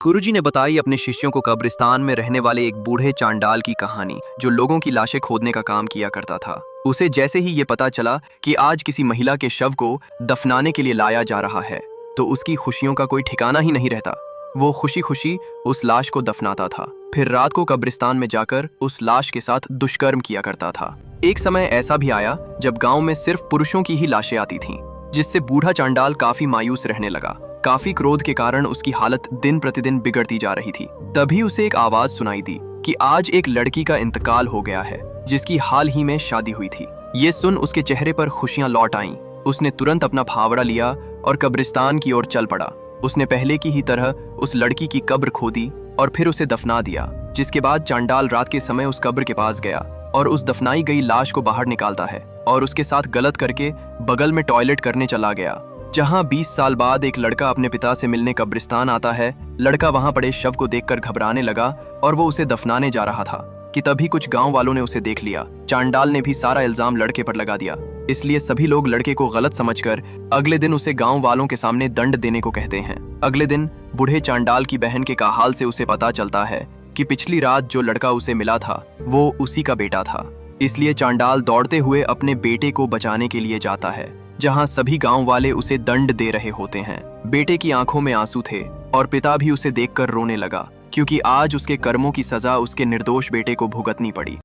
गुरुजी ने बताई अपने शिष्यों को कब्रिस्तान में रहने वाले एक बूढ़े चांडाल की कहानी, जो लोगों की लाशें खोदने का काम किया करता था। उसे जैसे ही ये पता चला कि आज किसी महिला के शव को दफनाने के लिए लाया जा रहा है, तो उसकी खुशियों का कोई ठिकाना ही नहीं रहता। वो खुशी खुशी उस लाश को दफनाता था, फिर रात को कब्रिस्तान में जाकर उस लाश के साथ दुष्कर्म किया करता था। एक समय ऐसा भी आया जब गांव में सिर्फ पुरुषों की ही लाशें आती थीं, जिससे बूढ़ा चांडाल काफी मायूस रहने लगा। काफी क्रोध के कारण उसकी हालत दिन प्रतिदिन बिगड़ती जा रही थी। तभी उसे एक आवाज सुनाई दी कि आज एक लड़की का इंतकाल हो गया है, जिसकी हाल ही में शादी हुई थी। ये सुन उसके चेहरे पर खुशियां लौट आईं। उसने तुरंत अपना फावड़ा लिया और कब्रिस्तान की ओर चल पड़ा। उसने पहले की ही तरह उस लड़की की कब्र खोदी और फिर उसे दफना दिया। जिसके बाद चांडाल रात के समय उस कब्र के पास गया और उस दफनाई गई लाश को बाहर निकालता है और उसके साथ गलत करके बगल में टॉयलेट करने चला गया। जहां 20 साल बाद एक लड़का अपने पिता से मिलने कब्रिस्तान आता है, लड़का वहां पड़े शव को देखकर घबराने लगा और वो उसे दफनाने जा रहा था कि तभी कुछ गांव वालों ने उसे देख लिया। चांडाल ने भी सारा इल्जाम लड़के पर लगा दिया, इसलिए सभी लोग लड़के को गलत समझकर अगले दिन उसे गांव वालों के सामने दंड देने को कहते हैं। अगले दिन बूढ़े चांडाल की बहन के काहाल से उसे पता चलता है कि पिछली रात जो लड़का उसे मिला था वो उसी का बेटा था। इसलिए चांडाल दौड़ते हुए अपने बेटे को बचाने के लिए जाता है, जहां सभी गांव वाले उसे दंड दे रहे होते हैं। बेटे की आंखों में आंसू थे और पिता भी उसे देखकर रोने लगा, क्योंकि आज उसके कर्मों की सजा उसके निर्दोष बेटे को भुगतनी पड़ी।